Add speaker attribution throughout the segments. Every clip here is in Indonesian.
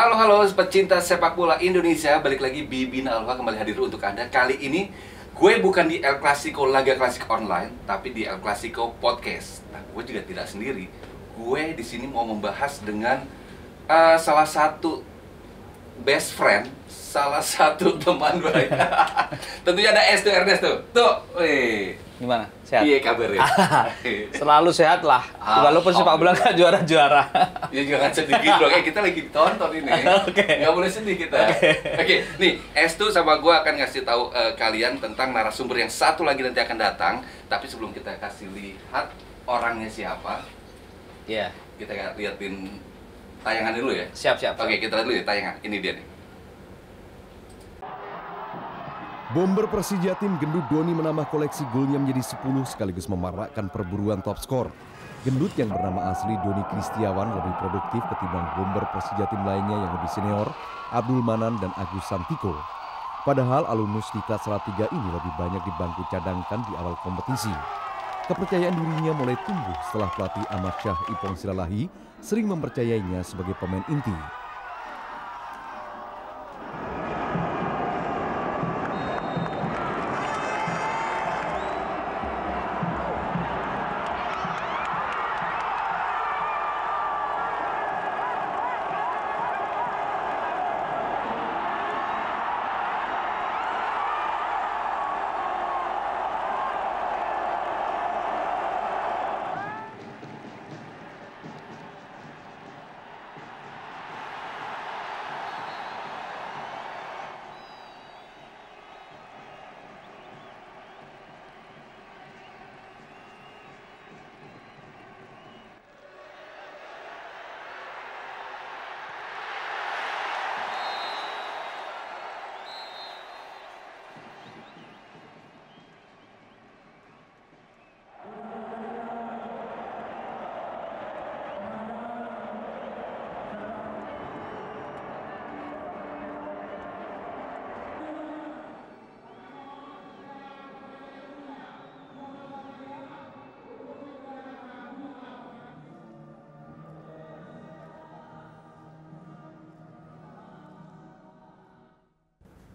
Speaker 1: Halo pecinta sepak bola Indonesia, balik lagi Bibin Alfa kembali hadir untuk Anda. Kali ini gue bukan di El Clasico Laga Klasik Online, tapi di El Clasico Podcast. Nah, gue juga tidak sendiri. Gue di sini mau membahas dengan salah satu best friend, salah satu teman gue. Tentunya ada Estu Ernesto. Tuh, wih.
Speaker 2: Gimana? Sehat?
Speaker 1: Iya kabarnya.
Speaker 2: Selalu sehat lah. Walaupun sepak bola nggak juara-juara.
Speaker 1: Ya jangan sedih gitu dong. Kita lagi tonton ini. Nggak boleh sedih kita. Oke, nih Estu sama gue akan ngasih tahu kalian tentang narasumber yang satu lagi nanti akan datang. Tapi sebelum kita kasih lihat orangnya siapa, kita liatin tayangan dulu ya.
Speaker 2: Siap.
Speaker 1: Oke, kita lihat dulu ya tayangan. Ini dia nih.
Speaker 3: Bomber Persija tim Gendut Doni menambah koleksi golnya menjadi 10 sekaligus memarakkan perburuan top skor. Gendut yang bernama asli Doni Kristiawan lebih produktif ketimbang bomber Persija tim lainnya yang lebih senior, Abdul Manan dan Agus Santiko. Padahal alumnus di kelas Salatiga ini lebih banyak dibangku cadangkan di awal kompetisi. Kepercayaan dirinya mulai tumbuh setelah pelatih Ahmad Syah Ipong Silalahi sering mempercayainya sebagai pemain inti.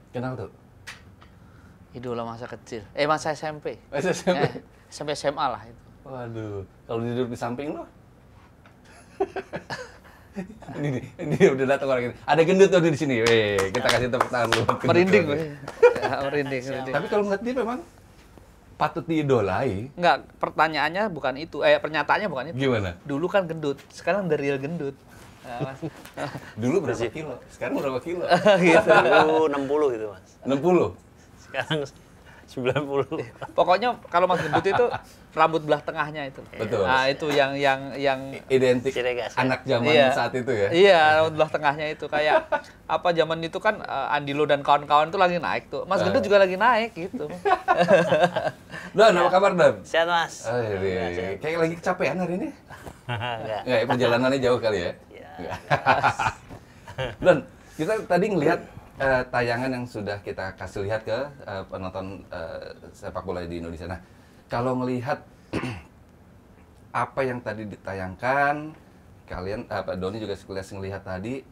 Speaker 1: Kenapa tuh?
Speaker 2: Idola masa kecil. Masa SMP.
Speaker 1: Masa SMP?
Speaker 2: Sampai SMA lah itu.
Speaker 1: Waduh, kalau duduk di samping lo? ini udah datang orang ini. Ada gendut tuh di sini. Weh, kita kasih tepuk tangan lu.
Speaker 2: Merinding gue. Merinding.
Speaker 1: Tapi kalau ngeliat dia memang patut diidolai.
Speaker 2: Enggak, pertanyaannya bukan itu. Pernyataannya bukan itu.
Speaker 1: Gimana?
Speaker 2: Dulu kan gendut, sekarang the real gendut.
Speaker 1: Dulu berapa kilo? Sekarang berapa kilo?
Speaker 2: Gitu.
Speaker 4: Dulu 60 gitu, Mas.
Speaker 1: 60?
Speaker 4: Sekarang 90.
Speaker 2: Pokoknya kalau Mas Gendut itu rambut belah tengahnya itu.
Speaker 1: Betul.
Speaker 2: Nah, itu yang
Speaker 1: Identik
Speaker 4: Ciri khas, ya?
Speaker 1: anak zaman saat itu ya?
Speaker 2: Iya, rambut belah tengahnya itu kayak apa zaman itu kan Andilo dan kawan-kawan itu lagi naik tuh. Mas Gendut juga lagi naik gitu.
Speaker 1: Don, apa kabar Don?
Speaker 4: Sehat, Mas.
Speaker 1: Oh,
Speaker 4: Sehat.
Speaker 1: kayak lagi kecapean hari ini?
Speaker 4: Enggak.
Speaker 1: Nggak, perjalanannya jauh kali ya?
Speaker 4: Ya.
Speaker 1: Don, kita tadi ngelihat tayangan yang sudah kita kasih lihat ke penonton sepak bola di Indonesia. Nah, kalau ngelihat apa yang tadi ditayangkan, kalian, Pak Doni juga sekilas ngelihat tadi,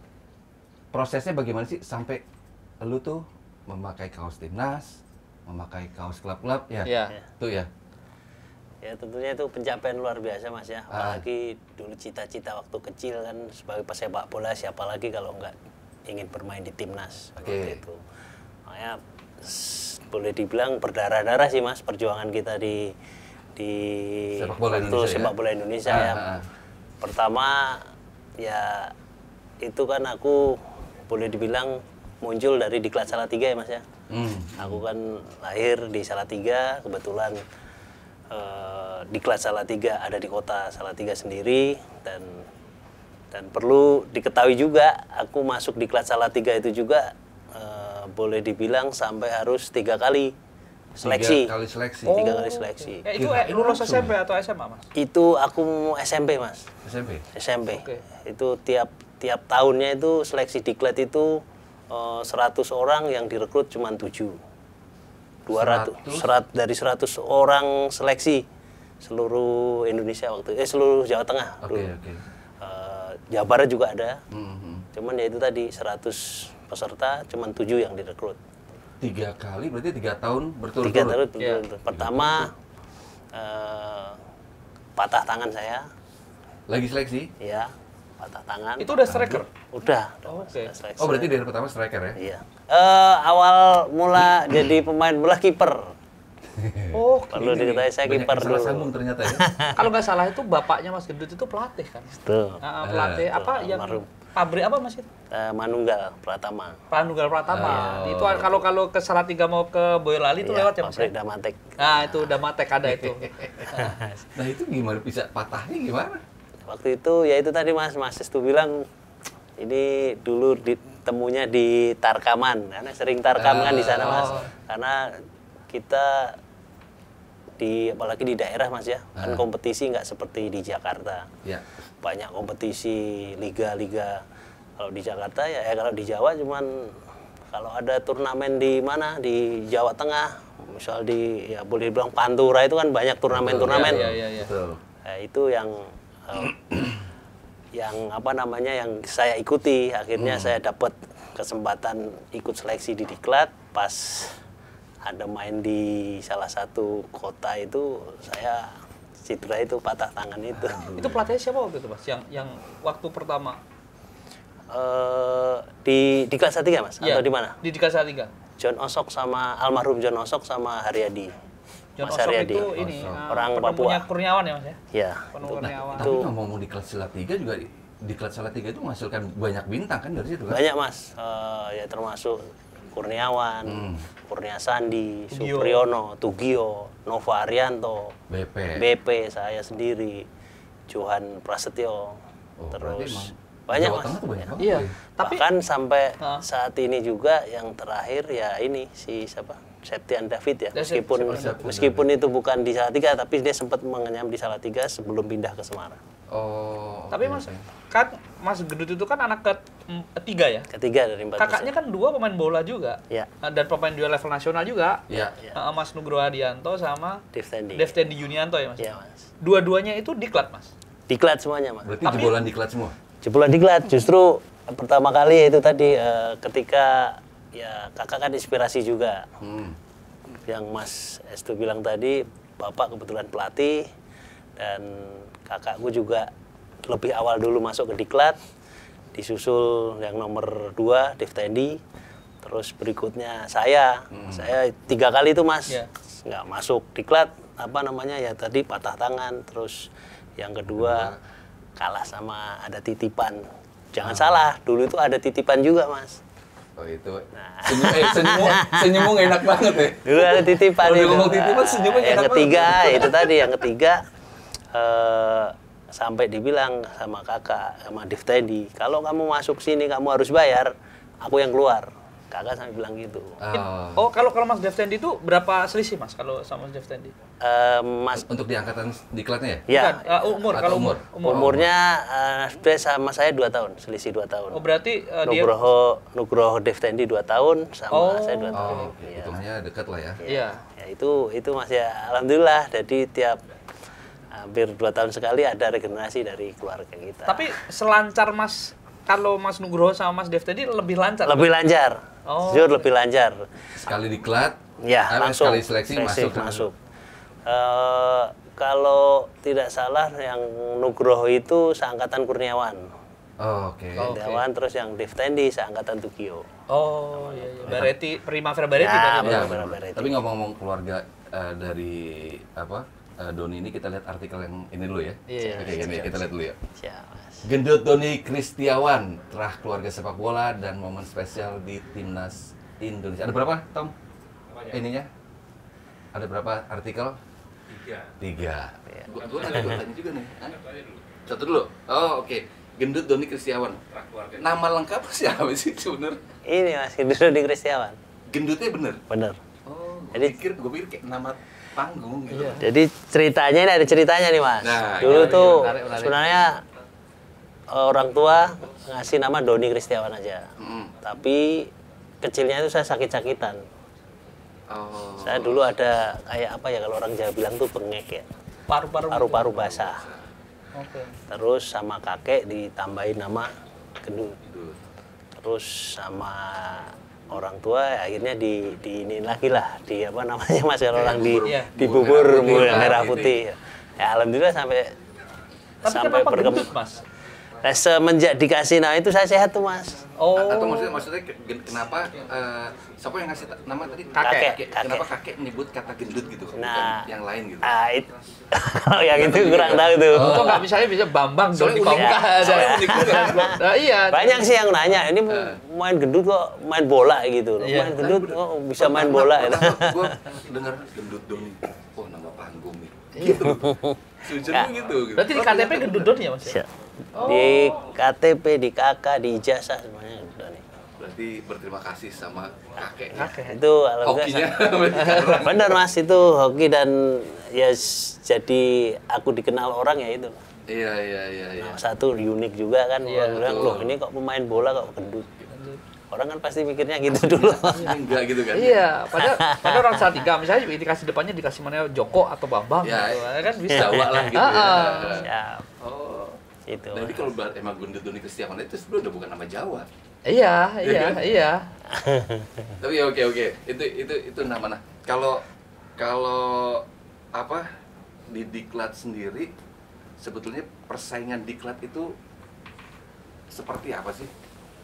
Speaker 1: prosesnya bagaimana sih sampai lu tuh memakai kaos timnas, memakai kaos klub-klub, ya? Tuh ya.
Speaker 4: Ya tentunya itu pencapaian luar biasa, Mas ya. Apalagi dulu cita-cita waktu kecil kan sebagai pesepak bola, siapa lagi kalau nggak ingin bermain di timnas. Waktu itu. Makanya boleh dibilang berdarah-darah sih, Mas, perjuangan kita di
Speaker 1: sepak bola Indonesia,
Speaker 4: sepak bola Indonesia ya. Pertama ya itu kan aku boleh dibilang muncul dari Diklat Salatiga ya, Mas ya. Aku kan lahir di Salatiga, kebetulan Diklat Salatiga ada di kota Salatiga sendiri, dan perlu diketahui juga aku masuk Diklat Salatiga itu juga boleh dibilang sampai harus 3 kali seleksi.
Speaker 1: 3 kali seleksi.
Speaker 4: 3 kali seleksi.
Speaker 2: Itu lulus SMP atau SMA, Mas?
Speaker 4: Itu aku SMP, Mas. SMP.
Speaker 2: Oke.
Speaker 4: Itu tiap tahunnya itu seleksi Diklat itu 100 orang yang direkrut cuma 7. 200 dari 100 orang seleksi seluruh Indonesia waktu seluruh Jawa Tengah.
Speaker 1: Oke.
Speaker 4: Jawa Barat juga ada. Cuman ya itu tadi 100 peserta, cuman 7 yang direkrut.
Speaker 1: 3 kali berarti 3 tahun berturut-turut.
Speaker 4: 3 tahun berturut-turut. Pertama patah tangan saya.
Speaker 1: Lagi seleksi?
Speaker 4: Iya, patah tangan.
Speaker 2: Itu udah striker?
Speaker 4: Udah.
Speaker 2: Oke.
Speaker 4: Seleksi.
Speaker 1: Oh, berarti dari pertama striker ya?
Speaker 4: Iya. Awal mula jadi pemain bola kiper.
Speaker 2: Oh,
Speaker 4: Perlu diketahui saya
Speaker 1: Banyak
Speaker 4: kiper
Speaker 1: yang salah
Speaker 4: dulu.
Speaker 1: sambung ternyata ya.
Speaker 2: kalau nggak salah itu bapaknya Mas Gendut itu pelatih kan?
Speaker 4: Tuh.
Speaker 2: Pelatih apa yang
Speaker 4: almarhum.
Speaker 2: pabrik apa Mas itu?
Speaker 4: Manunggal Pratama.
Speaker 2: Pranunggal Pratama. Itu kalau ke Salatiga mau ke Boyolali itu
Speaker 4: Iya,
Speaker 2: lewat ya Mas?
Speaker 4: pabrik Damatek.
Speaker 2: Nah, itu udah matek ada itu.
Speaker 1: Nah, itu gimana bisa patahnya gimana?
Speaker 4: Waktu itu ya itu tadi Mas itu bilang ini dulu ditemunya di Tarkaman, karena sering tarkam kan di sana Mas. Karena kita apalagi di daerah Mas ya, kan kompetisi nggak seperti di Jakarta.
Speaker 1: Ya.
Speaker 4: Banyak kompetisi liga-liga. Kalau di Jakarta ya kalau di Jawa cuman kalau ada turnamen di mana di Jawa Tengah, misal ya boleh bilang Pantura itu kan banyak turnamen-turnamen.
Speaker 2: Iya.
Speaker 1: Betul.
Speaker 4: Nah, itu yang apa namanya yang saya ikuti. Akhirnya saya dapat kesempatan ikut seleksi di Diklat. Pas ada main di salah satu kota itu saya cedera itu, patah tangan itu.
Speaker 2: Itu pelatihnya siapa waktu itu Mas? Yang waktu pertama?
Speaker 4: Di kelas 3 Mas?
Speaker 2: Iya,
Speaker 4: Atau di mana?
Speaker 2: Di kelas 3.
Speaker 4: John Osok sama almarhum John Osok sama Haryadi.
Speaker 2: John
Speaker 4: Mas
Speaker 2: Osok
Speaker 4: Haryadi.
Speaker 2: itu ini
Speaker 4: Orang
Speaker 2: penemunya
Speaker 4: Papua.
Speaker 2: Kurniawan ya Mas ya?
Speaker 4: Iya.
Speaker 2: Penemunya Kurniawan.
Speaker 1: Tapi ngomong di kelas Salatiga juga di kelas Salatiga itu menghasilkan banyak bintang kan dari situ kan?
Speaker 4: Banyak Mas, ya termasuk Kurniawan, Kurnia Sandi,
Speaker 2: Tugio.
Speaker 4: Supriyono, Tugio, Nova Arianto,
Speaker 1: BP.
Speaker 4: BP, saya sendiri, Johan Prasetyo,
Speaker 1: Oh, berarti
Speaker 4: terus
Speaker 1: emang
Speaker 4: banyak
Speaker 1: Jawa
Speaker 4: Mas.
Speaker 1: Tengah tuh banyak banget.
Speaker 2: Iya.
Speaker 1: ya?
Speaker 2: Tapi
Speaker 4: Bahkan sampai saat ini juga yang terakhir ya ini si siapa? Septian David ya. Meskipun itu bukan di Salatiga, tapi dia sempat mengenyam di Salatiga sebelum pindah ke Semarang.
Speaker 1: Oh.
Speaker 2: tapi
Speaker 1: oke,
Speaker 2: Mas
Speaker 1: oke.
Speaker 2: kan Mas Gendut itu kan anak ketiga ya?
Speaker 4: Ketiga dari 4
Speaker 2: Kakaknya kan 2 pemain bola juga.
Speaker 4: Ya.
Speaker 2: Dan pemain di level nasional juga.
Speaker 1: Ya.
Speaker 2: Mas Nugroho Hadianto sama
Speaker 4: Deftendi.
Speaker 2: Devtendi Junianto ya Mas?
Speaker 4: Iya Mas.
Speaker 2: Dua-duanya itu diklat Mas?
Speaker 4: Diklat semuanya Mas.
Speaker 1: Berarti jebolan diklat semua?
Speaker 4: Jebolan diklat justru pertama kali itu tadi ketika ya kakak kan inspirasi juga. Yang Mas Estu bilang tadi, bapak kebetulan pelatih dan kakakku juga lebih awal dulu masuk ke diklat, disusul yang nomor 2 Devtendi, terus berikutnya saya 3 kali itu Mas nggak masuk diklat, apa namanya ya tadi patah tangan, terus yang kedua kalah sama ada titipan. Jangan salah, dulu itu ada titipan juga Mas.
Speaker 1: Oh itu. Senyumnya enak banget ya.
Speaker 4: Dulu ada titipan
Speaker 1: Kalau
Speaker 4: itu.
Speaker 1: ngomong titipan senyumnya
Speaker 4: Yang
Speaker 1: enak
Speaker 4: ketiga itu tadi yang ketiga sampai dibilang sama kakak sama Devtendi, kalau kamu masuk sini kamu harus bayar, aku yang keluar. Kakak sampai bilang gitu.
Speaker 2: Oh, kalau Mas Devtendi itu berapa selisih Mas kalau sama Mas Devtendi?
Speaker 4: Mas
Speaker 1: Untuk di angkatan diklatnya ya?
Speaker 4: ya
Speaker 2: Bukan, umur
Speaker 1: Atau
Speaker 2: kalau
Speaker 1: umur?
Speaker 4: umurnya dia sama saya 2 tahun, selisih 2 tahun.
Speaker 2: Oh, berarti dia
Speaker 4: Nugroho Devtendi 2 tahun sama saya 2 tahun.
Speaker 1: Oh, oke. Hitungannya dekat lah ya.
Speaker 2: Iya.
Speaker 4: Ya itu Mas ya, alhamdulillah. Jadi tiap hampir 2 tahun sekali ada regenerasi dari keluarga kita.
Speaker 2: Tapi selancar Mas kalau Mas Nugroho sama Mas Devtendi lebih lancar.
Speaker 4: Lebih lancar.
Speaker 2: Oh.
Speaker 4: Jujur lebih lancar.
Speaker 1: Sekali diklat,
Speaker 4: Ya, langsung
Speaker 1: sekali seleksi masuk.
Speaker 4: Kalau tidak salah yang Nugroho itu seangkatan Kurniawan.
Speaker 1: Oh, oke.
Speaker 4: Kurniawan, terus yang Devtendi seangkatan Tugio.
Speaker 2: Oh, iya iya. Bareti, Primavera Bareti
Speaker 4: Ya,
Speaker 2: berarti.
Speaker 1: Ya,
Speaker 4: benar,
Speaker 1: benar.
Speaker 4: benar.
Speaker 1: Tapi ngomong-ngomong keluarga dari Doni ini, kita lihat artikel yang ini dulu ya.
Speaker 2: Iya.
Speaker 1: Oke, ini kita lihat dulu ya.
Speaker 4: Siap, Mas.
Speaker 1: Gendut Doni Kristiawan, terah keluarga sepak bola dan momen spesial di timnas Indonesia. Ada berapa, Tom? Ininya? Ada berapa artikel? 3. Gue ada tanya juga nih. Satu dulu. Oh, oke. Gendut Doni Kristiawan. Nama lengkap siapa sih sebenarnya?
Speaker 4: Ini Mas, Gendut Doni Kristiawan.
Speaker 1: Gendutnya bener?
Speaker 4: Bener.
Speaker 1: Oh,
Speaker 4: Jadi-
Speaker 1: gue pikir kayak nama panggung gitu.
Speaker 2: Iya.
Speaker 4: Jadi ceritanya ini ada ceritanya nih Mas.
Speaker 1: Nah,
Speaker 4: Dulu
Speaker 1: iya,
Speaker 4: tuh
Speaker 2: menarik.
Speaker 4: sebenarnya orang tua ngasih nama Doni Kristiawan aja. Tapi kecilnya itu saya sakit-sakitan.
Speaker 1: Oh.
Speaker 4: Saya dulu ada kayak apa ya kalau orang Jawa bilang tuh bengek ya.
Speaker 2: Paru-paru.
Speaker 4: Paru-paru basah.
Speaker 2: Oke.
Speaker 4: Terus sama kakek ditambahin nama gendut. Terus sama orang tua akhirnya di ini lagi lah, di apa namanya Mas, kalau orang di bubur merah putih. Ya alhamdulillah sampai
Speaker 2: kenapa
Speaker 4: berkembang.
Speaker 2: gendut, Mas?
Speaker 4: Semenjak dikasih nama itu saya sehat tuh, Mas.
Speaker 2: Oh.
Speaker 1: Atau maksudnya kenapa siapa yang ngasih nama tadi?
Speaker 4: Kakek.
Speaker 1: Kenapa kakek nyebut kata gendut gitu?
Speaker 4: Nah,
Speaker 1: bukan yang lain gitu.
Speaker 4: Kalau yang itu kurang tahu tuh.
Speaker 2: Kok nggak misalnya bisa Bambang Doni Pamungkas? Nah, iya.
Speaker 4: Banyak sih yang nanya, ini main gendut kok main bola gitu.
Speaker 2: Iya.
Speaker 4: Main gendut kok bisa main bola.
Speaker 1: Gue dengar gendut Doni. Oh, nama panggung nih. Gitu. Sujudnya gitu.
Speaker 2: Berarti di KTP gendut Doni ya, Mas?
Speaker 4: Di KTP, di KK, di ijazah semuanya Doni.
Speaker 1: Berarti berterima kasih sama kakek.
Speaker 4: Itu alhamdulillah.
Speaker 1: Hokinya.
Speaker 4: Benar Mas, itu hoki dan ya jadi aku dikenal orang ya itu.
Speaker 1: Iya.
Speaker 4: Nah, satu unik juga kan, orang bilang, loh ini kok pemain bola kok gendut. Orang kan pasti mikirnya gitu dulu.
Speaker 1: Enggak gitu kan?
Speaker 2: Iya, padahal orang Salatiga misalnya dikasih depannya dikasih mana Joko atau Bambang
Speaker 1: Ya,
Speaker 2: gitu kan bisa.
Speaker 1: Jawa lah gitu ya.
Speaker 4: Ya,
Speaker 1: Oh.
Speaker 4: itu.
Speaker 1: Jadi kalau emang gendut Doni Kristiawan itu sebenarnya udah bukan nama Jawa.
Speaker 2: Iya.
Speaker 1: Tapi oke. Itu nama. Nah, kalau apa di diklat sendiri sebetulnya persaingan diklat itu seperti apa sih?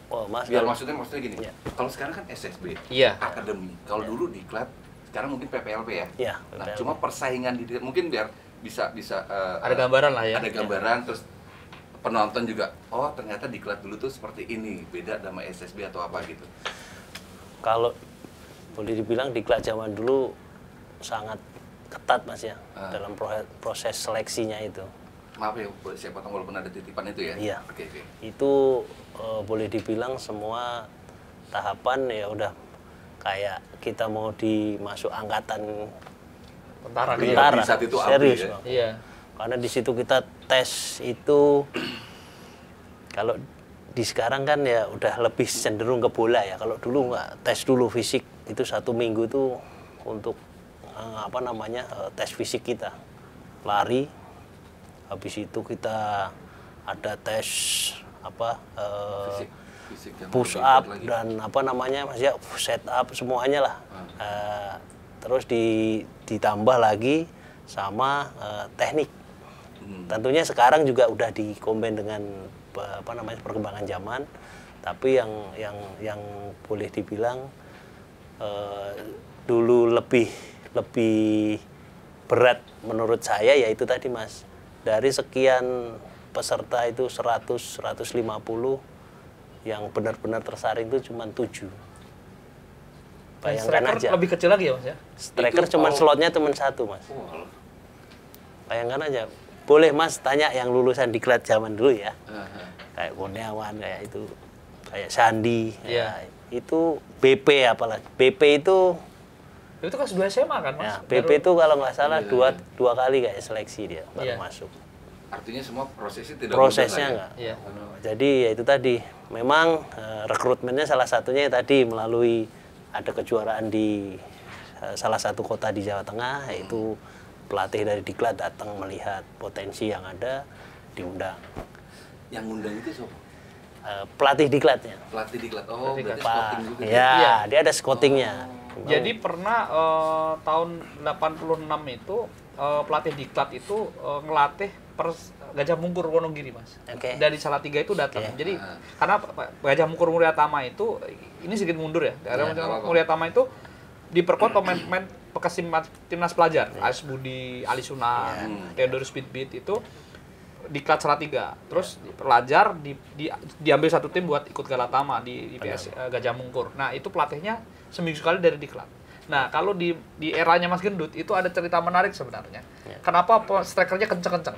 Speaker 4: Oh, Mas.
Speaker 1: Biar maksudnya gini.
Speaker 4: Iya.
Speaker 1: Kalau sekarang kan SSB,
Speaker 2: Iya.
Speaker 1: akademi. Kalau dulu diklat, sekarang mungkin PPLP ya.
Speaker 4: Iya,
Speaker 1: Nah,
Speaker 4: PPLP.
Speaker 1: cuma persaingan di diklat mungkin biar bisa
Speaker 2: Ada gambaran lah ya.
Speaker 1: Ada gambaran terus penonton juga, oh ternyata diklat dulu tuh seperti ini, beda sama SSB atau apa gitu.
Speaker 4: Kalau boleh dibilang diklat zaman dulu sangat ketat Mas ya, dalam proses seleksinya itu.
Speaker 1: Maaf ya, saya potong walaupun ada titipan itu ya.
Speaker 4: Iya.
Speaker 1: Oke.
Speaker 4: Itu boleh dibilang semua tahapan ya udah kayak kita mau dimasuk angkatan
Speaker 2: Tentara gitu.
Speaker 4: tentara.
Speaker 1: Di saat itu abri
Speaker 4: Serius,
Speaker 1: ya?
Speaker 4: Bang.
Speaker 2: Iya.
Speaker 4: Karena di situ kita tes itu kalau di sekarang kan ya udah lebih cenderung ke bola ya. Kalau dulu nggak, tes dulu fisik itu 1 minggu itu untuk tes fisik kita, lari. Habis itu kita ada tes
Speaker 1: Fisik yang
Speaker 4: push
Speaker 1: lebih
Speaker 4: up
Speaker 1: kuat lagi.
Speaker 4: dan set up semuanya lah. Terus ditambah lagi sama teknik. Tentunya sekarang juga udah dikombin dengan perkembangan zaman, tapi yang boleh dibilang dulu lebih berat menurut saya yaitu tadi Mas, dari sekian peserta itu 100-150 yang benar-benar tersaring itu cuma 7. Bayangkan aja.
Speaker 2: Lebih kecil lagi ya Mas ya?
Speaker 4: Striker cuma slotnya cuma 1 Mas.
Speaker 1: Oh,
Speaker 4: Bayangkan aja. Boleh Mas tanya yang lulusan diklat zaman dulu ya. Kayak Kurniawan, kayak itu, kayak Sandi.
Speaker 2: Iya.
Speaker 4: Ya, itu BP apalagi. BP itu
Speaker 2: Itu kelas 2 SMA kan Mas?
Speaker 4: ya, BP itu kalau nggak salah dua kali kayak seleksi dia baru
Speaker 2: Iya.
Speaker 4: masuk.
Speaker 1: artinya semua prosesnya tidak
Speaker 4: Prosesnya
Speaker 1: mudah
Speaker 4: nggak.
Speaker 1: lah ya?
Speaker 2: Iya.
Speaker 4: Jadi ya itu tadi. Memang rekrutmennya salah satunya tadi melalui ada kejuaraan di salah satu kota di Jawa Tengah, yaitu pelatih dari diklat datang melihat potensi yang ada, diundang.
Speaker 1: Yang ngundang itu siapa?
Speaker 4: Pelatih diklatnya.
Speaker 1: Pelatih diklat. Oh, berarti
Speaker 4: Pak.
Speaker 1: scouting juga.
Speaker 4: Ya,
Speaker 2: Iya.
Speaker 4: dia ada scoutingnya.
Speaker 2: Jadi pernah tahun 86 itu pelatih diklat itu ngelatih Gajah Mungkur Wonogiri Mas.
Speaker 4: Oke.
Speaker 2: Dari Salatiga itu datang.
Speaker 4: Oke.
Speaker 2: Jadi karena Gajah Mungkur Mulyatama itu ini sedikit mundur ya. Gajah Mulyatama itu diperkuat pemain-pemain bekas timnas pelajar. Ais Budi, Ali Sunan, Theodorus Pitbit itu diklat Salatiga. Terus pelajar diambil satu tim buat ikut Galatama di PS Gajah Mungkur. Nah, itu pelatihnya seminggu sekali dari diklat. Nah, kalau di eranya Mas Gendut itu ada cerita menarik sebenarnya. Kenapa strikernya kenceng-kenceng?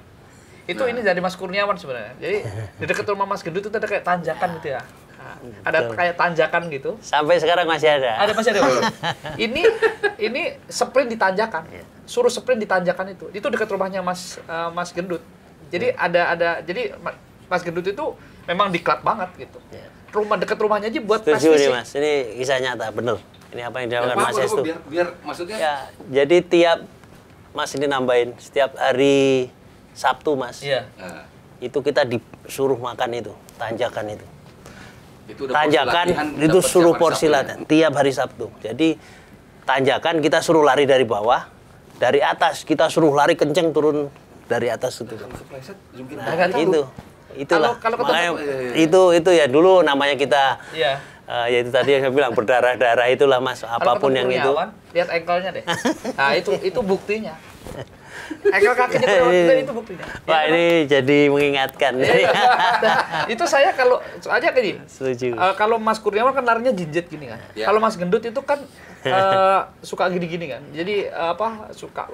Speaker 2: Itu ini dari Mas Kurniawan sebenarnya. Jadi di dekat rumah Mas Gendut itu ada kayak tanjakan gitu ya. Nah, ada kayak tanjakan gitu.
Speaker 4: Sampai sekarang masih ada.
Speaker 2: Ada masih ada. Ini sprint di tanjakan. Suruh sprint di tanjakan itu. Itu dekat rumahnya Mas Gendut. Jadi jadi Mas Gendut itu memang diklat banget gitu. Dekat rumahnya aja buat tes
Speaker 4: Setuju nih
Speaker 2: fisik.
Speaker 4: Mas, ini kisah nyata, bener. Ini apa yang dilakukan Mas Estu.
Speaker 1: Biar maksudnya
Speaker 4: Ya, jadi tiap Mas ini nambahin, setiap hari Sabtu Mas,
Speaker 2: Iya.
Speaker 1: Nah,
Speaker 4: itu kita disuruh makan itu, tanjakan itu. tanjakan itu suruh porsi latihan tiap hari Sabtu. Jadi tanjakan kita suruh lari dari bawah, dari atas kita suruh lari kenceng turun dari atas itu. Nah, itulah. Itu ya dulu namanya kita.
Speaker 2: Iya.
Speaker 4: Ya itu tadi yang saya bilang berdarah-darah itulah Mas, apapun yang itu.
Speaker 2: Lihat ankle-nya deh. Nah, itu buktinya. Ankle kakinya Kurniawan itu buktinya.
Speaker 4: Wah, ini jadi mengingatkan.
Speaker 2: Itu saya kalau aja gini.
Speaker 4: Setuju.
Speaker 2: Kalau Mas Kurniawan kan larinya jinjet gini kan. Ya. Kalau Mas Gendut itu kan suka gini-gini kan. Jadi suka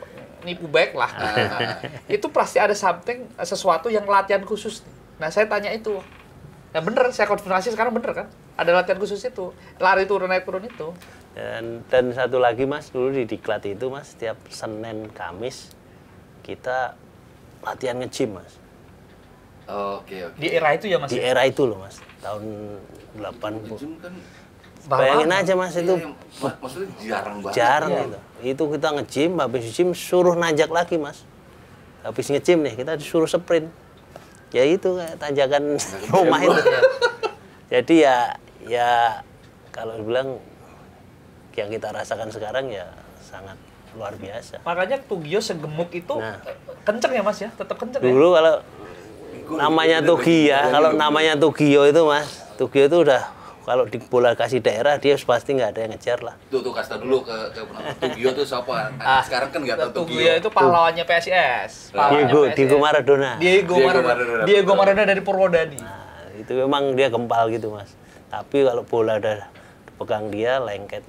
Speaker 2: nipu baik lah. Itu pasti ada sesuatu yang latihan khusus. Nah, saya tanya itu. Nah bener, saya konfirmasi sekarang bener kan? Ada latihan khusus itu, lari turun naik turun itu.
Speaker 4: Dan satu lagi Mas, dulu di Diklat itu Mas, setiap Senin Kamis kita latihan nge-gym Mas.
Speaker 1: Oke.
Speaker 2: Di era itu ya Mas?
Speaker 4: Di era itu loh Mas, tahun 80.
Speaker 1: Kan
Speaker 4: bayangin aja Mas itu.
Speaker 1: Maksudnya jarang banget.
Speaker 4: Jarang itu. Itu kita nge-gym, habis gym suruh nanjak lagi Mas. Habis nge-gym nih, kita disuruh sprint. Ya itu tanjakan rumah itu. Jadi ya kalau bilang yang kita rasakan sekarang ya sangat luar biasa.
Speaker 2: Makanya Tugio segemuk itu kenceng ya Mas ya, tetap kenceng.
Speaker 4: Dulu ya? Kalau namanya Tugio itu Mas, Tugio itu udah kalau di bola kasih daerah dia pasti nggak ada yang ngejar lah.
Speaker 1: Tuh kasih tau dulu ke Tugio tuh siapa? Sekarang kan nggak tahu
Speaker 2: Tugio itu pahlawannya PSIS.
Speaker 4: Diego Maradona.
Speaker 2: Diego Maradona dari Purwodadi.
Speaker 4: Nah, itu memang dia gempal gitu Mas. Tapi kalau bola udah pegang dia lengket.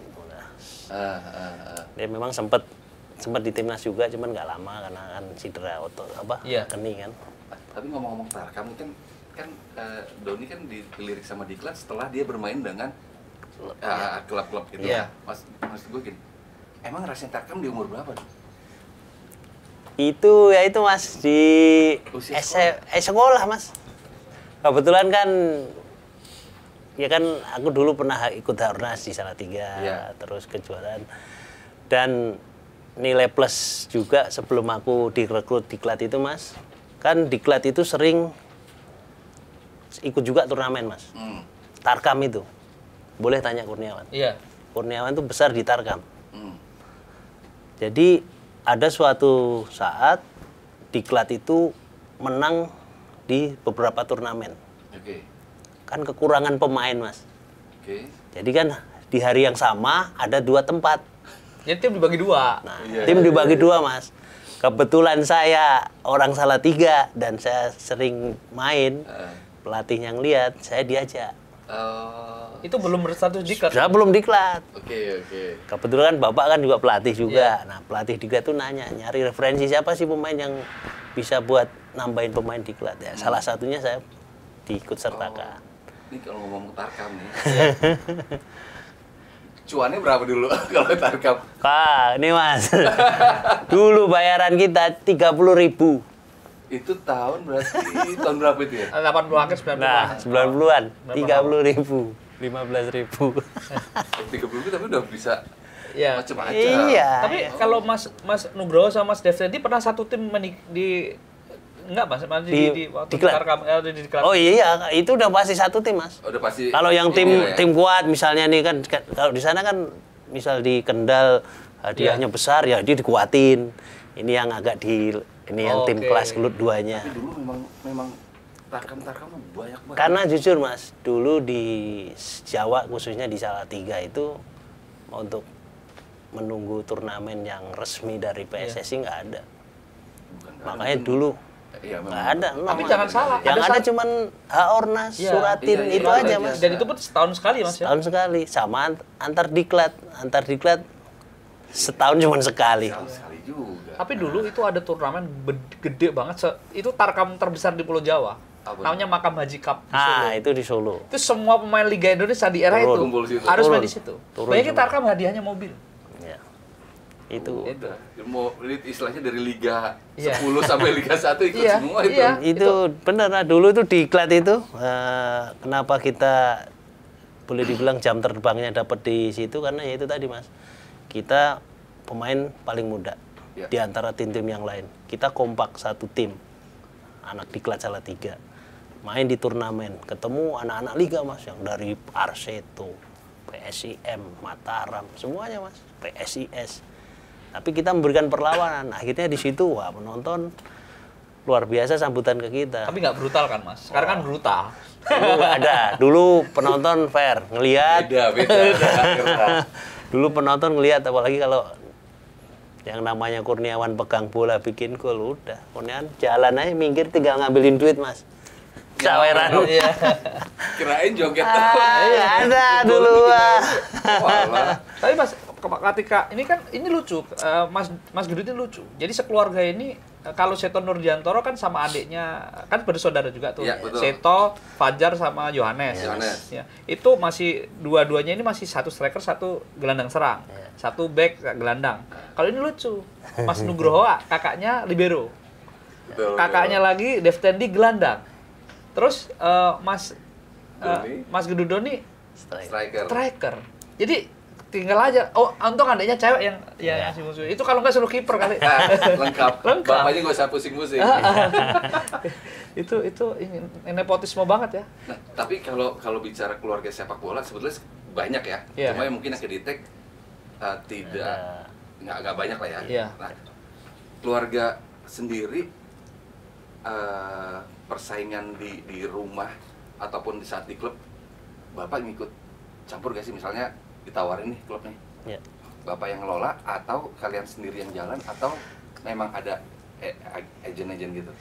Speaker 4: Dia memang sempat di timnas juga, cuman nggak lama karena kan cedera otot keni kan.
Speaker 1: Tapi ngomong-ngomong Tarkam kan Doni kan dilirik sama Diklat setelah dia bermain dengan klub-klub itu.
Speaker 2: Iya.
Speaker 1: Mas gue gini, emang Rashid Tarkam di umur berapa?
Speaker 4: Itu Mas di sekolah Mas. Kebetulan kan ya kan aku dulu pernah ikut Harnas di Salatiga, terus kejuaraan dan nilai plus juga sebelum aku direkrut Diklat itu Mas. Kan Diklat itu sering ikut juga turnamen Mas. Tarkam itu. Boleh tanya Kurniawan.
Speaker 2: Iya.
Speaker 4: Kurniawan itu besar di Tarkam. Jadi ada suatu saat Diklat itu menang di beberapa turnamen. Kan kekurangan pemain Mas. Jadi kan di hari yang sama ada 2 tempat.
Speaker 2: Jadi tim dibagi 2.
Speaker 4: Nah, tim dibagi 2 Mas. Kebetulan saya orang Salatiga dan saya sering main. Pelatih yang lihat, saya diajak.
Speaker 2: Itu belum berstatus Diklat?
Speaker 4: Sudah belum Diklat.
Speaker 1: Oke.
Speaker 4: Kebetulan Bapak kan juga pelatih juga. Nah, pelatih Diklat tuh nanya, nyari referensi siapa sih pemain yang bisa buat nambahin pemain Diklat. Ya, salah satunya saya diikut sertakan.
Speaker 1: Ini kalau ngomong Tarkam nih. Cuannya berapa dulu kalau Tarkam?
Speaker 4: Ini Mas. Dulu bayaran kita 30.000.
Speaker 1: Itu tahun berapa itu ya?
Speaker 2: 80 akhir 90-an.
Speaker 4: Nah, 90-an. 30.000, 15.000.
Speaker 1: 30.000 tapi udah bisa macam-macam.
Speaker 4: Iya.
Speaker 2: Tapi kalau Mas Nugroho sama Mas Devrendi pernah satu tim enggak Mas, di waktu di Diklat.
Speaker 4: Oh iya, itu udah pasti satu tim Mas.
Speaker 1: Udah pasti.
Speaker 4: Kalau yang tim kuat misalnya nih kan kalau di sana kan misal di Kendal hadiahnya besar ya dia dikuatin. Ini yang agak yang tim kelas kelut 2-nya.
Speaker 1: Tapi dulu memang Tarkam banyak banget.
Speaker 4: Karena jujur Mas, dulu di Jawa khususnya di Salatiga itu untuk menunggu turnamen yang resmi dari PSSI nggak ada. Makanya dulu nggak ada.
Speaker 2: Tapi jangan salah.
Speaker 4: Yang ada cuman Ornas, Suratin itu aja Mas.
Speaker 2: Dan itu pun setahun sekali Mas ya?
Speaker 4: Setahun sekali. Sama antar Diklat setahun cuma sekali.
Speaker 1: Juga.
Speaker 2: Tapi dulu itu ada turnamen gede banget. Itu Tarkam terbesar di Pulau Jawa. Namanya Makam Haji Cup di Solo.
Speaker 4: Itu di Solo.
Speaker 2: Itu semua pemain Liga Indonesia di era itu harus main di situ. Bayangin Tarkam hadiahnya mobil.
Speaker 4: Ya. Itu.
Speaker 1: Mau istilahnya dari Liga 10 sampai Liga 1 ikut semua itu.
Speaker 4: Itu benar. Nah, dulu itu Diklat itu kenapa kita boleh dibilang jam terbangnya dapat di situ karena ya itu tadi Mas. Kita pemain paling muda di antara tim-tim yang lain. Kita kompak satu tim. Anak Diklat Salatiga. main di turnamen, ketemu anak-anak liga Mas yang dari Arseto, PSIM, Mataram, semuanya Mas, PSIS. Tapi kita memberikan perlawanan. Akhirnya di situ wah penonton luar biasa sambutan ke kita.
Speaker 2: Tapi nggak brutal kan Mas? Sekarang kan brutal.
Speaker 4: Dulu ada, dulu penonton fair, ngelihat.
Speaker 1: Beda.
Speaker 4: Dulu penonton ngelihat, apalagi kalau yang namanya Kurniawan pegang bola bikin gol, udah. Kurniawan jalan aja minggir tinggal ngambilin duit Mas. Saweran.
Speaker 2: Iya.
Speaker 1: Kirain joget.
Speaker 4: Ada dulu.
Speaker 2: Tapi Mas, ketika ini lucu, Mas Gendut ini lucu. Jadi sekeluarga ini kalau Seto Nurjantoro kan sama adiknya kan bersaudara juga tuh.
Speaker 1: Ya, betul.
Speaker 2: Seto, Fajar sama Yohanes. Ya. Itu masih dua-duanya ini masih satu striker, satu gelandang serang. Satu back gelandang. Kalau ini lucu. Mas Nugroho kakaknya libero.
Speaker 1: Betul,
Speaker 2: Kakaknya lagi Deftendi gelandang. Terus Mas Gendut Doni striker. Jadi tinggal aja. Oh, untung adiknya cewek yang si musuh. Itu kalau nggak suruh kiper kali.
Speaker 1: Lengkap. Bapaknya nggak usah pusing-pusing.
Speaker 2: itu ini nepotisme banget ya.
Speaker 1: Nah, tapi kalau bicara keluarga sepak bola sebetulnya banyak ya.
Speaker 2: Yeah.
Speaker 1: Cuma yang mungkin yang kedetek nggak banyak lah ya.
Speaker 2: Yeah.
Speaker 1: Nah, keluarga sendiri persaingan di rumah ataupun di saat di klub, Bapak ngikut campur gak sih, misalnya ditawarin nih klub nih, Bapak yang ngelola atau kalian sendiri yang jalan atau memang ada agen-agen gitu?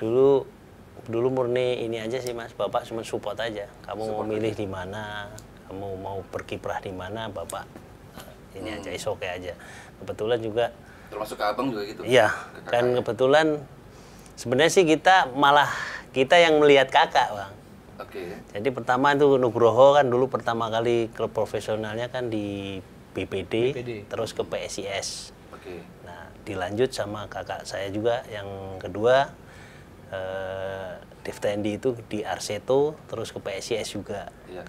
Speaker 4: Dulu murni ini aja sih Mas, Bapak cuma support aja. Kamu mau milih di mana, kamu mau berkiprah di mana, Bapak ini aja, oke aja. Kebetulan juga
Speaker 1: termasuk ke abang juga gitu?
Speaker 4: Iya, kan kebetulan sebenarnya sih kita yang melihat kakak, Bang.
Speaker 1: Oke.
Speaker 4: Jadi pertama itu Nugroho kan dulu pertama kali klub profesionalnya kan di BPD. Terus ke PSIS.
Speaker 1: Oke.
Speaker 4: Nah, dilanjut sama kakak saya juga yang kedua Deftendi itu di Arseto, terus ke PSIS juga.
Speaker 1: Iya.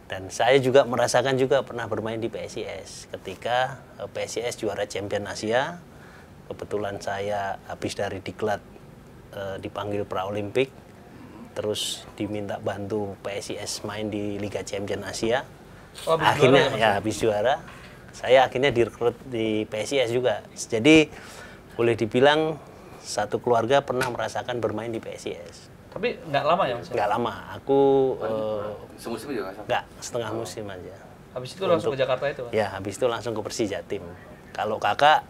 Speaker 4: Dan saya juga merasakan juga pernah bermain di PSIS ketika PSIS juara Champion Asia. Kebetulan saya habis dari diklat dipanggil pra-Olimpik, terus diminta bantu PSIS main di Liga Champion Asia.
Speaker 2: Oh,
Speaker 4: akhirnya
Speaker 2: juara,
Speaker 4: ya habis juara, saya akhirnya direkrut di PSIS juga. Jadi boleh dibilang satu keluarga pernah merasakan bermain di PSIS.
Speaker 2: Tapi nggak lama ya Mas?
Speaker 4: Nggak lama, aku
Speaker 1: semusim juga nggak?
Speaker 4: nggak, setengah musim aja.
Speaker 2: Habis itu langsung ke Jakarta itu Mas?
Speaker 4: Ya, habis itu langsung ke Persija Tim. Kalau kakak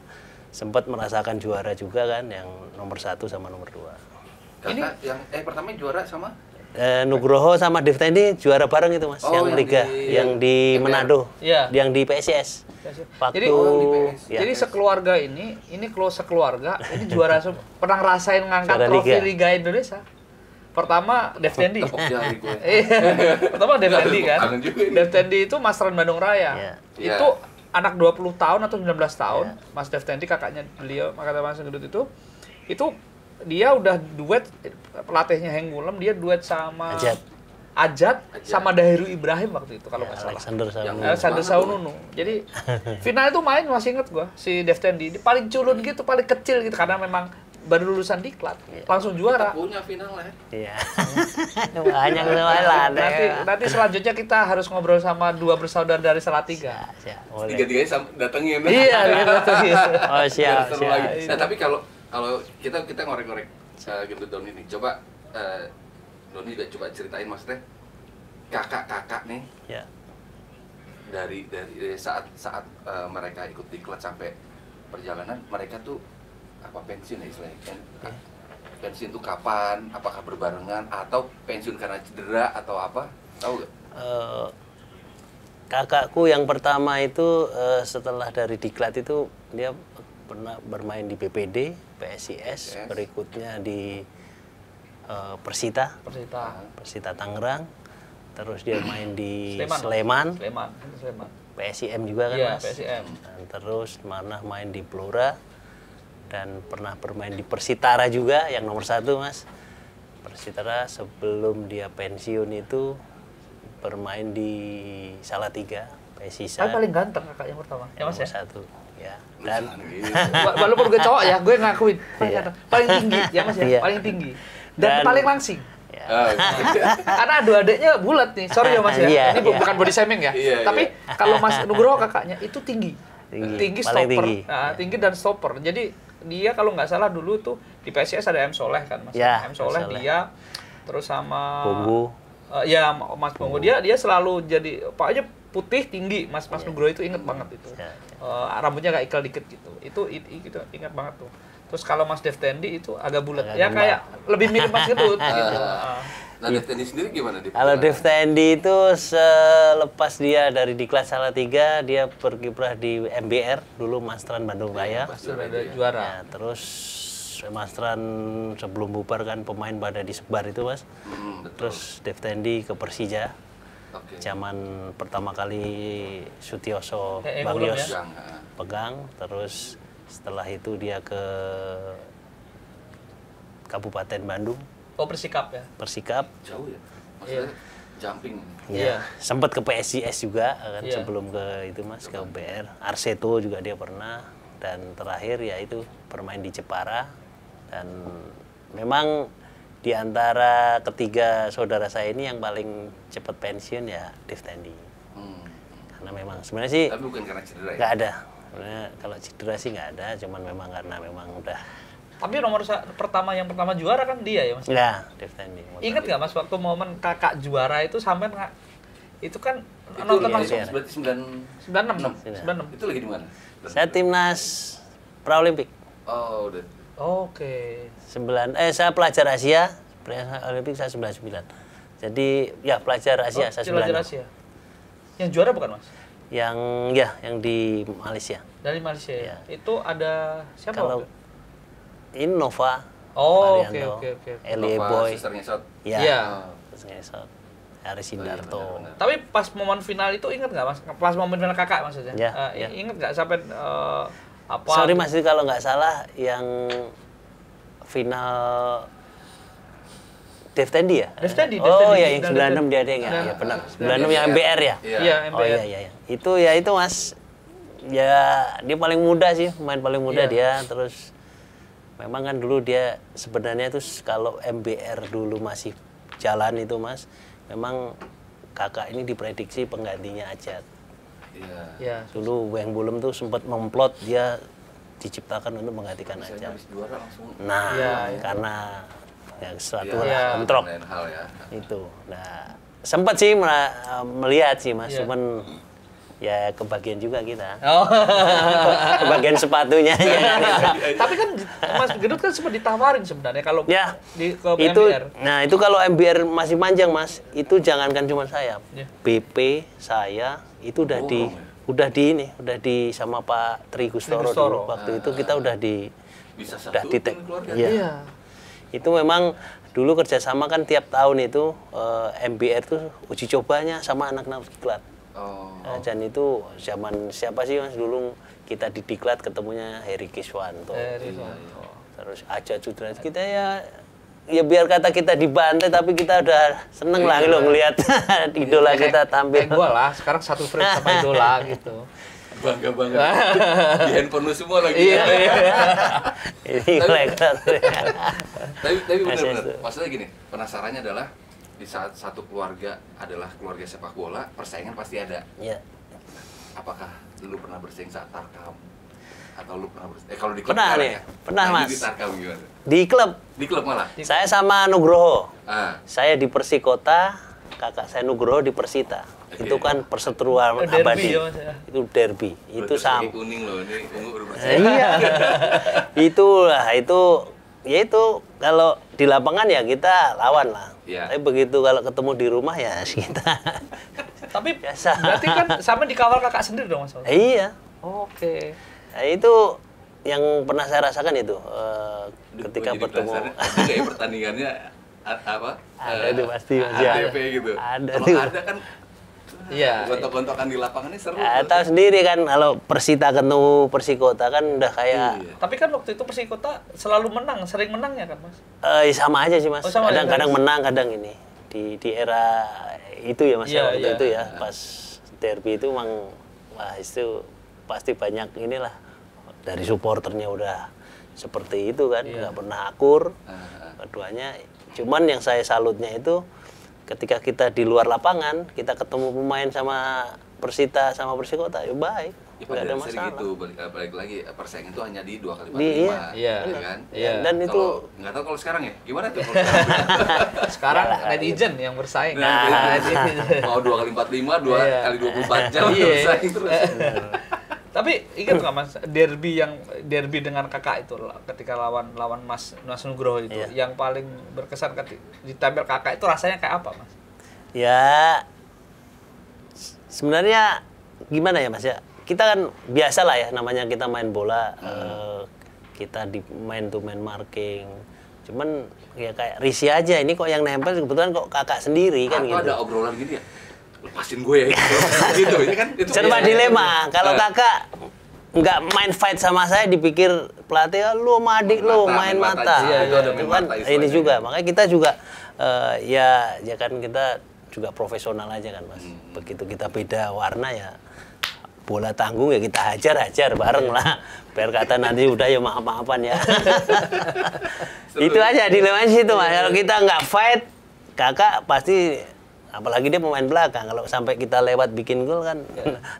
Speaker 4: sempat merasakan juara juga kan, yang nomor 1 sama nomor 2.
Speaker 1: Kakak yang pertama juara sama?
Speaker 4: Nugroho sama Deftendi juara bareng itu Mas, yang Liga, yang di Manado, yang di PSIS. Waktu,
Speaker 2: jadi sekeluarga ini sekeluarga, ini juara pernah ngerasain ngangkat trofi Liga Indonesia. Pertama Deftendi. Pertama Deftendi kan. Deftendi itu Masteran Bandung Raya. Itu anak 20 tahun atau 19 tahun, Mas Deftendi kakaknya beliau, makanya Mas Gendut itu dia udah duet, pelatihnya Heng Wulem, dia duet sama Ajat sama Dahiru Ibrahim waktu itu kalau nggak salah. Alexander Saununu. Jadi final itu main masih inget gua, si Deftendi dia paling culun gitu, paling kecil gitu karena memang baru lulusan diklat, langsung juara.
Speaker 1: Kita punya final ya.
Speaker 4: Iya. Banyak lah.
Speaker 2: Nanti selanjutnya kita harus ngobrol sama 2 bersaudara dari Salatiga.
Speaker 1: Tiga-tiganya datengin.
Speaker 2: Iya, datengin.
Speaker 4: Oh, siap.
Speaker 1: Nah, tapi kalau kita ngorek-ngorek Gendut Doni nih, coba Doni juga coba ceritain maksudnya kakak-kakak nih.
Speaker 4: Ya.
Speaker 1: Dari saat mereka ikut diklat sampai perjalanan, mereka tuh apa pensiun ya istilahnya? Pensiun tuh kapan? Apakah berbarengan atau pensiun karena cedera atau apa? Tahu nggak?
Speaker 4: Kakakku yang pertama itu setelah dari diklat itu dia pernah bermain di BPD, PSIS, berikutnya di Persita Tangerang, terus dia main di Sleman. PSIM juga kan Mas.
Speaker 2: PSIM.
Speaker 4: Dan terus mana main di Blora dan pernah bermain di Persitara juga yang nomor 1 Mas. Persitara sebelum dia pensiun itu bermain di Salatiga, Persisa.
Speaker 2: Paling ganteng kakak yang pertama. Ya Mas ya.
Speaker 4: 1. Ya. Dan
Speaker 2: walaupun gue cowok ya, gue ngakuin paling tinggi ya Mas ya, paling tinggi dan paling langsing.
Speaker 4: Ya.
Speaker 2: Karena dua adiknya bulat nih. Sorry ya Mas ya.
Speaker 4: Iya,
Speaker 2: Ini bukan body shaming ya. Tapi kalau Mas Nugroho kakaknya itu tinggi
Speaker 4: paling
Speaker 2: stopper.
Speaker 4: tinggi.
Speaker 2: Nah, tinggi dan stopper. Jadi dia kalau nggak salah dulu tuh di PSIS ada M Soleh kan Mas.
Speaker 4: Ya,
Speaker 2: M Soleh dia terus sama
Speaker 4: Bongo.
Speaker 2: Ya Mas Bongo dia selalu jadi pokoknya putih tinggi. Mas Nugroho itu inget banget itu. Rambutnya agak ikal dikit gitu. Itu ingat banget tuh. Terus kalau Mas Deftendi itu agak bulat. Ya kayak lebih mirip Mas Gedut gitu.
Speaker 1: Nah, Deftendi sendiri gimana?
Speaker 4: Kalau Deftendi itu selepas dia dari Diklat Salatiga, dia berkiprah di MBR dulu Masteran Bandung Raya.
Speaker 2: Masteran ada juara.
Speaker 4: Ya, terus Masteran sebelum bubar kan pemain pada disebar itu Mas. Terus Deftendi ke Persija. Zaman pertama kali Sutioso Bagios pegang, terus setelah itu dia ke Kabupaten Bandung.
Speaker 2: Oh, Persikap ya?
Speaker 4: Persikap.
Speaker 1: Jauh ya? Maksudnya jumping.
Speaker 4: Iya. Sempat ke PSIS juga kan sebelum ke itu Mas, ke UBR. Arseto juga dia pernah, dan terakhir ya itu bermain di Jepara. Dan memang di antara ketiga saudara saya ini yang paling cepat pensiun ya Deftendi. Karena memang sebenarnya sih
Speaker 1: tapi bukan karena cedera ya?
Speaker 4: nggak ada. Sebenarnya kalau cedera sih nggak ada, cuman memang karena memang udah.
Speaker 2: Tapi yang pertama juara kan dia ya Mas?
Speaker 4: Ya, Deftendi.
Speaker 2: Ingat nggak Mas waktu momen kakak juara itu sampai nggak? Itu kan
Speaker 1: Itu
Speaker 2: nonton
Speaker 1: ya,
Speaker 2: langsung.
Speaker 1: berarti 96.
Speaker 2: 96.
Speaker 1: Itu lagi di mana?
Speaker 4: Saya timnas Praolimpik.
Speaker 1: Oh, udah.
Speaker 2: Oke.
Speaker 4: Saya pelajar Asia, Olimpik saya 99. Jadi ya pelajar Asia saya 96.
Speaker 2: Pelajar Asia. Yang juara bukan Mas?
Speaker 4: Yang di Malaysia.
Speaker 2: Dari Malaysia ya.
Speaker 4: Ya.
Speaker 2: itu ada siapa?
Speaker 4: Kalau ini Nova.
Speaker 2: Oh, oke.
Speaker 4: Elie
Speaker 1: Nova,
Speaker 4: Boy.
Speaker 1: Sister Ngesot.
Speaker 4: Ya.
Speaker 2: Iya.
Speaker 4: Sister Ngesot. Aris Sindarto.
Speaker 1: benar.
Speaker 2: Tapi pas momen final itu ingat nggak Mas? Pas momen final kakak maksudnya?
Speaker 4: Ya, ya.
Speaker 2: Ingat nggak sampai apa?
Speaker 4: Sorry Mas, kalau nggak salah yang final Deftendi ya?
Speaker 2: Deftendi.
Speaker 4: Oh ya, yang 96 dia ada ya? Ya benar. 96 yang MBR ya?
Speaker 2: Iya, MBR.
Speaker 4: Oh iya. Itu Mas. Ya dia paling muda sih, pemain paling muda dia. Terus memang kan dulu dia sebenarnya itu kalau MBR dulu masih jalan itu Mas, memang kakak ini diprediksi penggantinya Ajat.
Speaker 2: Iya.
Speaker 4: Dulu Weng Bulem tuh sempat memplot dia diciptakan untuk menggantikan Ajat. Nah, karena ya sesuatu bentrok itu. Nah, sempat sih melihat sih Mas, cuman ya kebagian juga kita.
Speaker 2: Oh.
Speaker 4: Kebagian sepatunya.
Speaker 2: Tapi kan Mas Gedut kan sempat ditawarin sebenarnya kalau
Speaker 4: Ya,
Speaker 2: ke
Speaker 4: itu
Speaker 2: MBR.
Speaker 4: nah itu kalau MBR masih panjang Mas, itu jangankan cuma saya.
Speaker 2: Ya.
Speaker 4: BP saya itu udah di sama Pak Tri Gustoro dulu. Waktu itu kita udah di tek. Iya. Itu memang dulu kerjasama kan tiap tahun itu MBR tuh uji cobanya sama anak-anak diklat. Dan itu zaman siapa sih Mas dulu kita di diklat ketemunya Heri Kiswanto. Terus Aja Cudra kita ya biar kata kita dibantai tapi kita udah seneng lah lo ngelihat idola kita tampil.
Speaker 2: Kayak gua lah, sekarang satu frame sama idola gitu.
Speaker 1: Bangga banget. Di handphone lu semua lagi.
Speaker 2: Iya.
Speaker 4: Ini
Speaker 1: Tapi benar-benar. Maksudnya gini, penasarannya adalah di saat satu keluarga adalah keluarga sepak bola, persaingan pasti ada.
Speaker 4: Iya.
Speaker 1: Apakah lu pernah bersaing saat Tarkam? Atau lu pernah bersaing? Kalau di klub
Speaker 4: Pernah nih, pernah Mas.
Speaker 1: Di Tarkam gimana?
Speaker 4: Di klub.
Speaker 1: Di klub malah?
Speaker 4: Saya sama Nugroho. Saya di Persikota, kakak saya Nugroho di Persita. Itu kan perseteruan abadi. Itu derby. Itu sama.
Speaker 1: Kuning loh, ini ungu udah bersaing.
Speaker 4: Iya. itu kalau di lapangan ya kita lawan lah.
Speaker 1: Ya.
Speaker 4: Tapi begitu kalau ketemu di rumah ya kita.
Speaker 2: Tapi
Speaker 4: biasa.
Speaker 2: berarti kan sama dikawal kakak sendiri dong Mas?
Speaker 4: Iya.
Speaker 2: Oke.
Speaker 4: Nah, itu yang pernah saya rasakan itu ketika bertemu.
Speaker 1: Kayak pertandingannya apa?
Speaker 4: Ada itu pasti masih
Speaker 1: ADP gitu.
Speaker 4: Ada.
Speaker 1: Kalau ada kan
Speaker 2: Iya.
Speaker 1: gontok-gontokan di lapangannya seru.
Speaker 4: Tahu sendiri kan kalau Persita ketemu Persikota kan udah kayak.
Speaker 2: Tapi kan waktu itu Persikota selalu menang, sering menangnya kan Mas?
Speaker 4: Sama aja sih Mas.
Speaker 2: Oh,
Speaker 4: Kadang menang, kadang ini. Di era itu ya Mas, waktu itu ya. Pas derby itu memang wah itu pasti banyak inilah dari supporternya udah seperti itu kan, nggak pernah akur. Keduanya Cuman yang saya salutnya itu ketika kita di luar lapangan, kita ketemu pemain sama Persita sama Persikota, ya baik, nggak ada masalah.
Speaker 1: Gitu, balik lagi persaingan itu hanya di 2x45,
Speaker 2: iya,
Speaker 1: kan?
Speaker 4: Iya. Dan itu
Speaker 1: nggak tahu kalau sekarang ya, gimana tuh?
Speaker 2: Sekarang netizen yang bersaing.
Speaker 1: Mau 2x45, 2x24 jam bersaing terus.
Speaker 2: Tapi ingat nggak Mas, derby dengan kakak itu ketika lawan Mas Nugroho itu, yang paling berkesan ketika ditempel kakak itu rasanya kayak apa, Mas?
Speaker 4: Ya sebenarnya gimana ya Mas ya, kita kan biasa lah ya, namanya kita main bola, kita di main to main marking, cuman ya kayak risih aja, ini kok yang nempel kebetulan kok kakak sendiri kan.
Speaker 1: Atau
Speaker 4: gitu.
Speaker 1: ada obrolan gini ya, lepasin gue ya gitu ya kan. Itu
Speaker 4: serba dilema, kalau kakak nggak main fight sama saya dipikir pelatih, lu sama adik lu main mata. Itu kan ini juga, makanya kita juga ya kan kita juga profesional aja kan Mas. Begitu kita beda warna ya bola tanggung ya kita hajar bareng lah. Biar kata nanti udah ya maaf-maafan ya. Itu aja dilemanya situ Mas. Kalau kita nggak fight, kakak pasti, apalagi dia pemain belakang, kalau sampai kita lewat bikin gol kan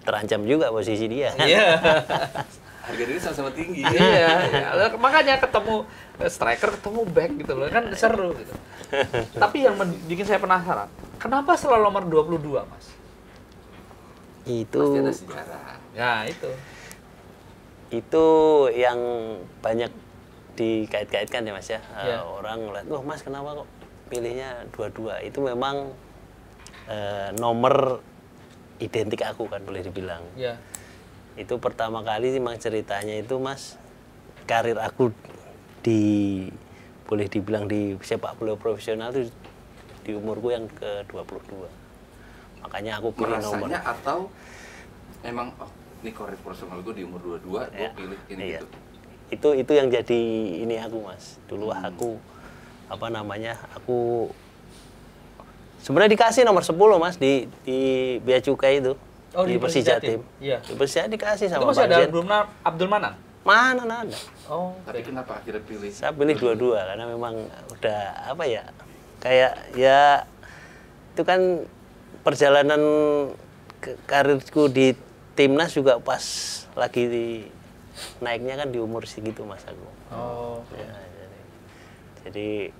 Speaker 4: terancam juga posisi dia.
Speaker 2: Iya.
Speaker 1: Harga diri sama-sama tinggi.
Speaker 2: Iya. Makanya ketemu striker, ketemu back gitu loh, kan seru gitu. Tapi yang bikin saya penasaran, kenapa selalu nomor 22, Mas?
Speaker 4: Itu
Speaker 1: pasti ada sejarah.
Speaker 2: Ya,
Speaker 4: itu yang banyak dikait-kaitkan ya Mas ya. Orang ngeliat, wah Mas kenapa kok pilihnya 22? Itu memang nomor identik aku kan, boleh dibilang.
Speaker 2: Iya.
Speaker 4: Itu pertama kali memang ceritanya itu Mas, karir aku boleh dibilang di sepak bola profesional itu di umurku yang ke-22. Makanya aku pilih nomor.
Speaker 1: Merasanya atau memang ini karir profesional gue di umur 22, gue pilih ini gitu.
Speaker 4: Itu yang jadi ini aku Mas. Dulu aku aku sebenarnya dikasih nomor 10 Mas di Bea Cukai itu. Di Persija Tim.
Speaker 2: Iya.
Speaker 4: Di Persija dikasih sama
Speaker 2: Pak. Itu masih ada Abdul Manan?
Speaker 4: Mana ada.
Speaker 2: Oh,
Speaker 1: tapi kenapa akhirnya pilih?
Speaker 4: Saya pilih 22 karena memang udah apa ya? Kayak ya itu kan perjalanan karirku di timnas juga pas lagi naiknya kan di umur segitu Mas aku.
Speaker 2: Oh.
Speaker 4: Ya, jadi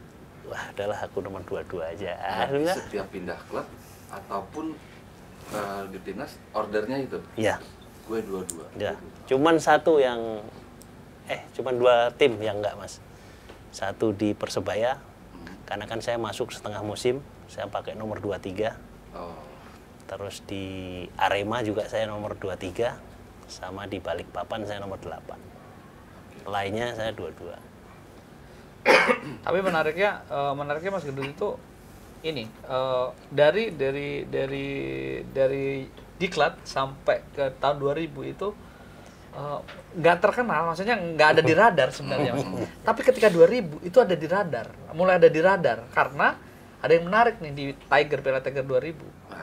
Speaker 4: wah udahlah aku nomor 22 aja.
Speaker 1: Setiap pindah klub ataupun di timnas ordernya itu?
Speaker 4: Iya.
Speaker 1: Gue 22.
Speaker 4: Ya. Cuman cuman 2 tim yang enggak Mas. Satu di Persebaya, karena kan saya masuk setengah musim, saya pakai nomor 23.
Speaker 1: Oh.
Speaker 4: Terus di Arema juga saya nomor 23, sama di Balikpapan saya nomor 8. Lainnya saya 22.
Speaker 2: Tapi menariknya Mas Gendut itu ini dari diklat sampai ke tahun 2000 itu nggak terkenal, maksudnya nggak ada di radar sebenarnya Mas. Tapi ketika 2000 itu mulai ada di radar karena ada yang menarik nih di Piala Tiger 2000.